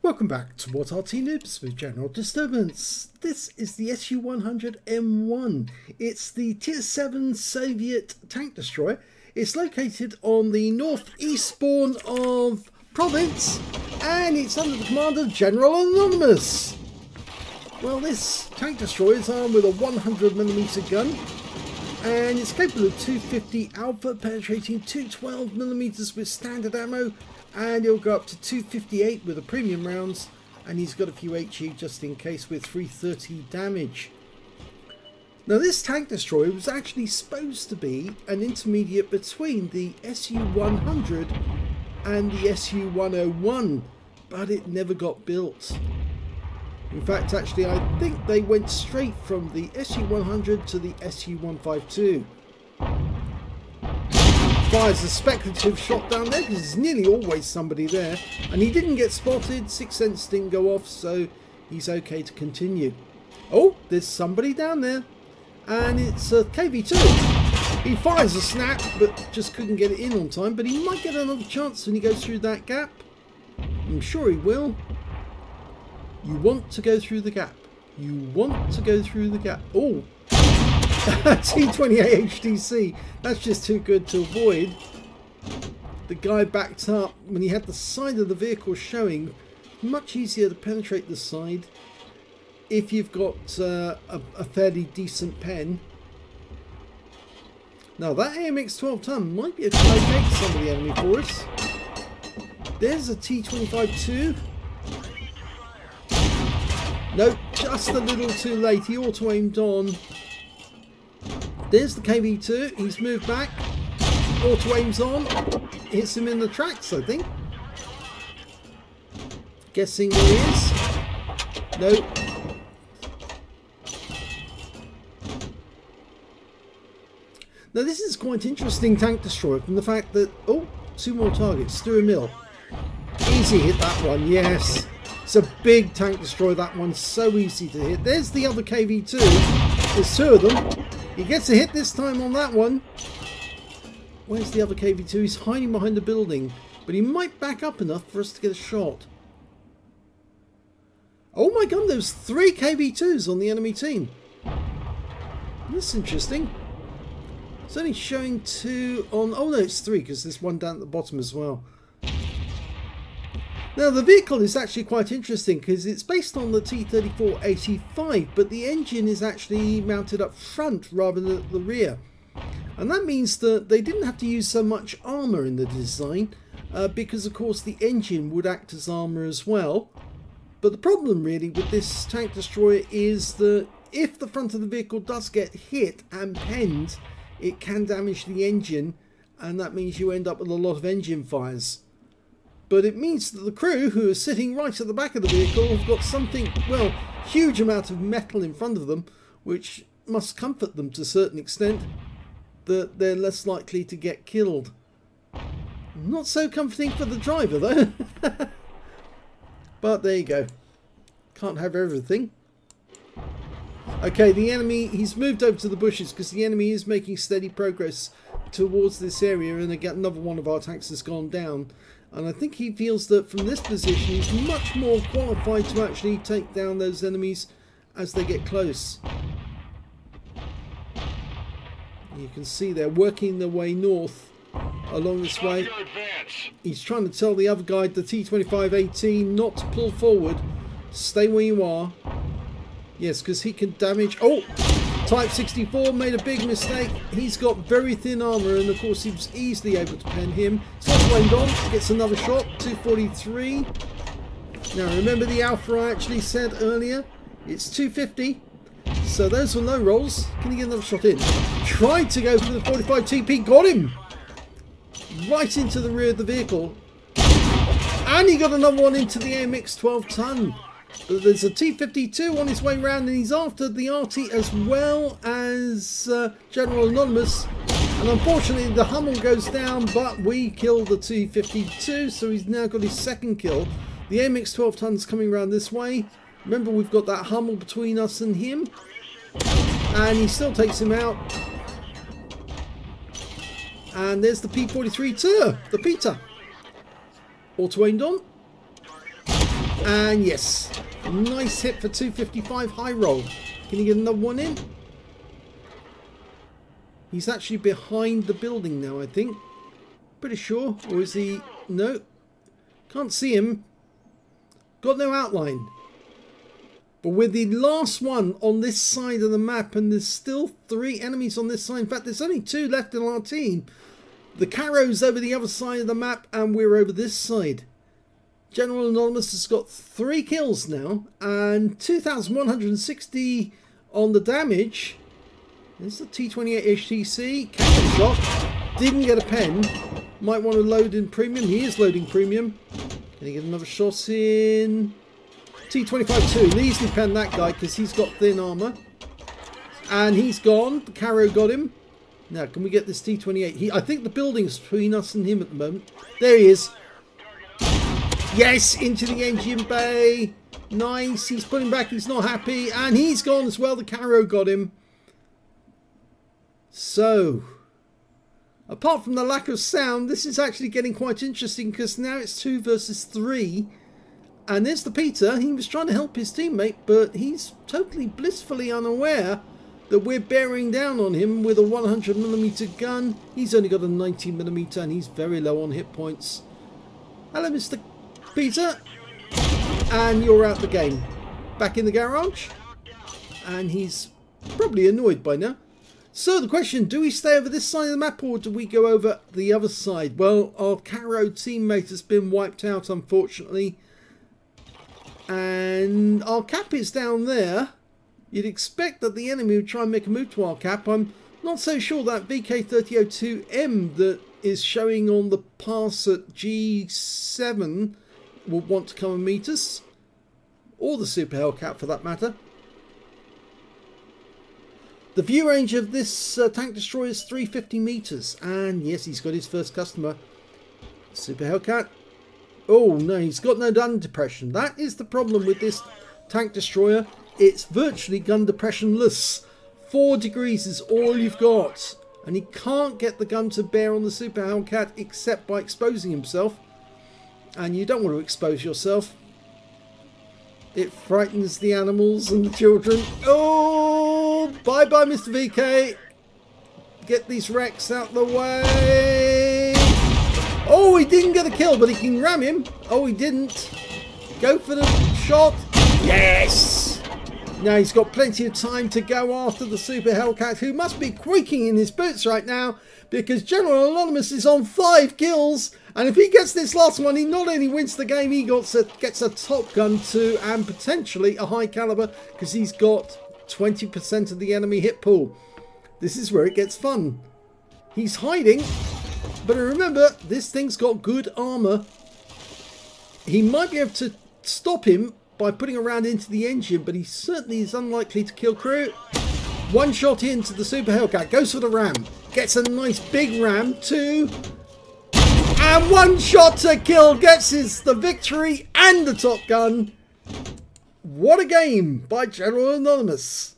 Welcome back to What Arty Noobs with General Disturbance. This is the SU-100M1. It's the Tier 7 Soviet tank destroyer. It's located on the northeast spawn of Province, and it's under the command of General Anonymous. Well, this tank destroyer is armed with a 100mm gun, and it's capable of 250 alpha, penetrating 212mm with standard ammo, and it'll go up to 258 with the premium rounds, and he's got a few HE just in case with 330 damage. Now, this tank destroyer was actually supposed to be an intermediate between the SU-100 and the SU-100M1, but it never got built. In fact, actually, I think they went straight from the SU-100 to the SU-152. Fires a speculative shot down there because there's nearly always somebody there, and he didn't get spotted. Sixth sense didn't go off, so he's okay to continue. Oh, there's somebody down there, and it's a KV2. He fires a snap but just couldn't get it in on time, but he might get another chance when he goes through that gap. I'm sure he will. You want to go through the gap. You want to go through the gap. Oh, T28 HDC. That's just too good to avoid. The guy backed up when he had the side of the vehicle showing. Much easier to penetrate the side if you've got a fairly decent pen. Now, that AMX 12-ton might be a to locate some of the enemy for us. There's a T25-2. No, just a little too late. He auto-aimed on. There's the KV2. He's moved back. Auto-aims on. Hits him in the tracks, I think. Guessing there he is. No. Now, this is quite interesting tank destroyer from the fact that... Oh, two more targets. Stu and Mill. Easy hit that one, yes. It's a big tank destroyer, that one's so easy to hit. There's the other KV2. There's two of them. He gets a hit this time on that one. Where's the other KV2? He's hiding behind the building, but he might back up enough for us to get a shot. Oh my god, there's 3 KV2s on the enemy team. That's interesting. It's only showing 2 on... Oh no, it's 3 because there's one down at the bottom as well. Now, the vehicle is actually quite interesting because it's based on the T-34-85, but the engine is actually mounted up front rather than at the rear. And that means that they didn't have to use so much armour in the design because, of course, the engine would act as armour as well. But the problem, really, with this tank destroyer is that if the front of the vehicle does get hit and penned, it can damage the engine, and that means you end up with a lot of engine fires. But it means that the crew, who are sitting right at the back of the vehicle, have got something, well, huge amount of metal in front of them, which must comfort them to a certain extent, that they're less likely to get killed. Not so comforting for the driver, though. But there you go. Can't have everything. Okay, the enemy, he's moved over to the bushes because the enemy is making steady progress towards this area, and again, another one of our tanks has gone down. And I think he feels that from this position he's much more qualified to actually take down those enemies as they get close. You can see they're working their way north along this way. He's trying to tell the other guy, the T-25-18, not to pull forward. Stay where you are. Yes, because he can damage... Oh! Type 64 made a big mistake. He's got very thin armour, and of course he was easily able to pen him. Swinged on, gets another shot, 243. Now remember the alpha I actually said earlier? It's 250. So those were low rolls. Can he get another shot in? Tried to go for the 45 TP, got him! Right into the rear of the vehicle. And he got another one into the AMX 12-ton. But there's a T-52 on his way round, and he's after the Arty as well as General Anonymous. And unfortunately the Hummel goes down, but we killed the T-52, so he's now got his second kill. The AMX 12-ton's coming around this way. Remember, we've got that Hummel between us and him. And he still takes him out. And there's the P-43 too, the Peter. Auto-aimed on. And yes, nice hit for 255 high roll. Can he get another one in? He's actually behind the building now, I think. Pretty sure. Or is he? No. Can't see him. Got no outline. But we're the last one on this side of the map, and there's still 3 enemies on this side. In fact, there's only 2 left in our team. The Carrow's over the other side of the map, and we're over this side. General Anonymous has got 3 kills now, and 2,160 on the damage. There's the T28 HTC. Cannon shot. Didn't get a pen. Might want to load in premium. He is loading premium. Can he get another shot in? T25-2. Easily pen that guy because he's got thin armour. And he's gone. The Carrow got him. Now, can we get this T28? I think the building's between us and him at the moment. There he is. Yes, into the engine bay. Nice. He's pulling back. He's not happy. And he's gone as well. The Carrow got him. So, apart from the lack of sound, this is actually getting quite interesting because now it's 2 versus 3. And there's the Peter. He was trying to help his teammate, but he's totally blissfully unaware that we're bearing down on him with a 100mm gun. He's only got a 90mm and he's very low on hit points. Hello, Mr. Peter. And you're out the game. Back in the garage. And he's probably annoyed by now. So the question, do we stay over this side of the map or do we go over the other side? Well, our Carrow teammate has been wiped out, unfortunately. And our cap is down there. You'd expect that the enemy would try and make a move to our cap. I'm not so sure that VK3002M that is showing on the pass at G7 will want to come and meet us. Or the Super Hellcat for that matter. The view range of this tank destroyer is 350 meters. And yes, he's got his first customer. Super Hellcat. Oh no, he's got no gun depression. That is the problem with this tank destroyer. It's virtually gun depressionless. 4 degrees is all you've got. And he can't get the gun to bear on the Super Hellcat except by exposing himself. And you don't want to expose yourself. It frightens the animals and the children. Oh, bye-bye, Mr. VK. Get these wrecks out the way. Oh, he didn't get a kill, but he can ram him. Oh, he didn't. Go for the shot. Yes. Now he's got plenty of time to go after the Super Hellcat, who must be creaking in his boots right now because General Anonymous is on 5 kills. And if he gets this last one, he not only wins the game, he gets a top gun too, and potentially a high caliber because he's got 20% of the enemy hit pool. This is where it gets fun. He's hiding, but remember, this thing's got good armor. He might be able to stop him by putting a round into the engine, but he certainly is unlikely to kill crew. 1 shot into the Super Hellcat, goes for the ram, gets a nice big ram, 2. And 1 shot to kill, gets us the victory and the top gun. What a game by General Anonymous.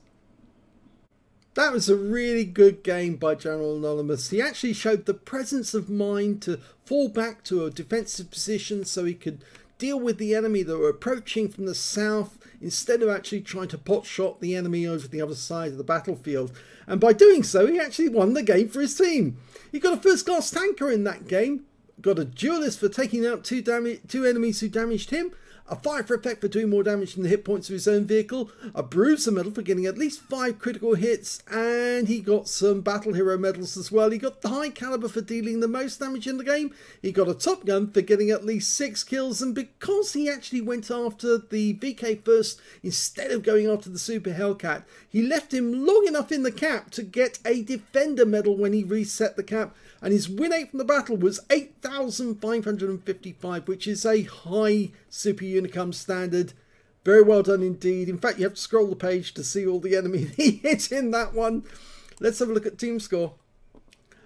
That was a really good game by General Anonymous. He actually showed the presence of mind to fall back to a defensive position so he could deal with the enemy that were approaching from the south instead of actually trying to pot shot the enemy over the other side of the battlefield. And by doing so, he actually won the game for his team. He got a first class tanker in that game. Got a duelist for taking out 2 enemies who damaged him, a fire for effect for doing more damage than the hit points of his own vehicle, a bruiser medal for getting at least 5 critical hits, and he got some battle hero medals as well. He got the high caliber for dealing the most damage in the game. He got a top gun for getting at least 6 kills, and because he actually went after the VK first instead of going after the Super Hellcat, he left him long enough in the cap to get a defender medal when he reset the cap. And his win rate from the battle was 8,555, which is a high Super Unicum standard. Very well done indeed. In fact, you have to scroll the page to see all the enemy he hit in that one. Let's have a look at team score.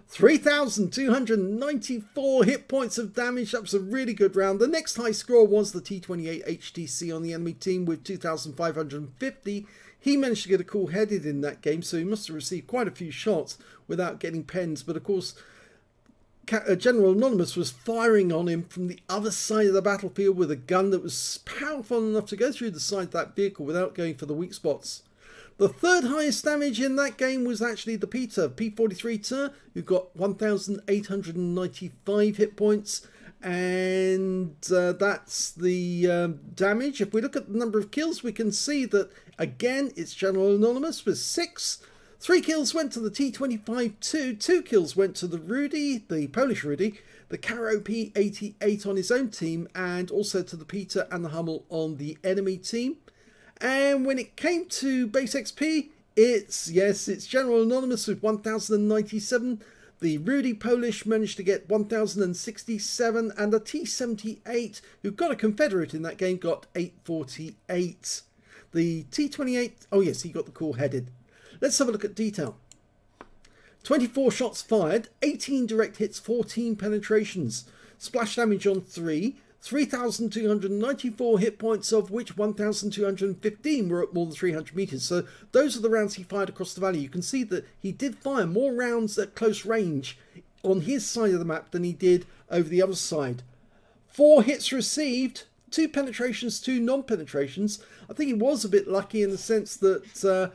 3,294 hit points of damage. That was a really good round. The next high score was the T28 HTC on the enemy team with 2,550. He managed to get a cool headed in that game, so he must have received quite a few shots without getting pens. But of course, General Anonymous was firing on him from the other side of the battlefield with a gun that was powerful enough to go through the side of that vehicle without going for the weak spots. The third highest damage in that game was actually the Peter, P43 Tur, who got 1,895 hit points, and that's the damage. If we look at the number of kills, we can see that, again, it's General Anonymous with 6. 3 kills went to the T25-2, 2 kills went to the Rudy, the Polish Rudy, the Karo P88 on his own team, and also to the Peter and the Hummel on the enemy team. And when it came to base XP, it's General Anonymous with 1,097. The Rudy Polish managed to get 1,067, and the T78, who got a Confederate in that game, got 848. The T28, oh yes, he got the cool headed. Let's have a look at detail. 24 shots fired, 18 direct hits, 14 penetrations. Splash damage on 3. 3,294 hit points, of which 1,215 were at more than 300 meters. So those are the rounds he fired across the valley. You can see that he did fire more rounds at close range on his side of the map than he did over the other side. 4 hits received, 2 penetrations, 2 non-penetrations. I think he was a bit lucky in the sense that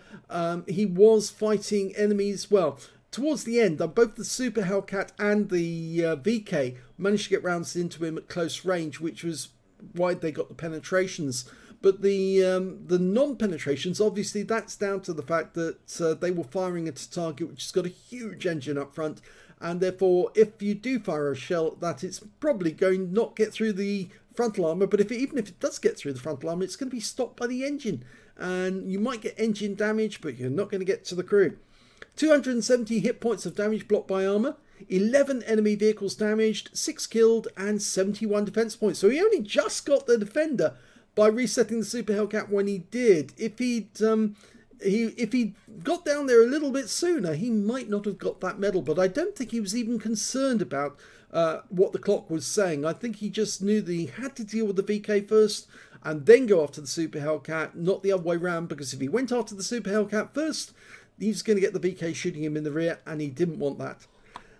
he was fighting enemies, well, towards the end, both the Super Hellcat and the VK managed to get rounds into him at close range, which was why they got the penetrations. But the non-penetrations, obviously, that's down to the fact that they were firing at a target which has got a huge engine up front, and therefore, if you do fire a shell at that, it's probably going to not get through the frontal armour. But even if it does get through the frontal armour, it's going to be stopped by the engine, and you might get engine damage, but you're not going to get to the crew. 270 hit points of damage blocked by armour, 11 enemy vehicles damaged, 6 killed, and 71 defense points. So he only just got the defender by resetting the Super Hellcat when he did. If he'd got down there a little bit sooner, he might not have got that medal. But I don't think he was even concerned about what the clock was saying. I think he just knew that he had to deal with the VK first and then go after the Super Hellcat, not the other way around, because if he went after the Super Hellcat first, he was going to get the VK shooting him in the rear, and he didn't want that.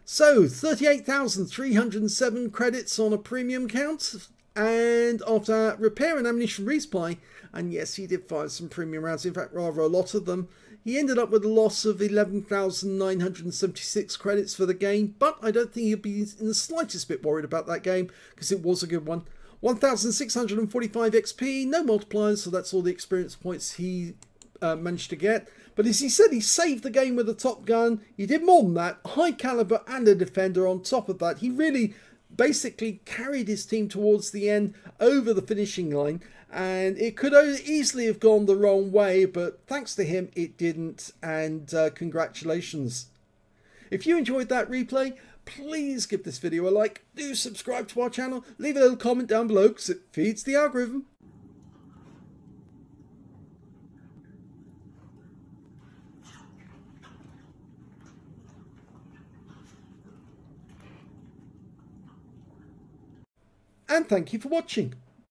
So, 38,307 credits on a premium count, and after repair and ammunition resupply, and yes, he did fire some premium rounds, in fact, rather a lot of them, he ended up with a loss of 11,976 credits for the game, but I don't think he'll be in the slightest bit worried about that game, because it was a good one. 1,645 XP, no multipliers, so that's all the experience points he managed to get. But as he said, he saved the game with a Top Gun. He did more than that, high caliber and a defender on top of that. He really basically carried his team towards the end over the finishing line, and it could easily have gone the wrong way, but thanks to him it didn't, and congratulations. If you enjoyed that replay, please give this video a like, do subscribe to our channel, leave a little comment down below because it feeds the algorithm. And thank you for watching.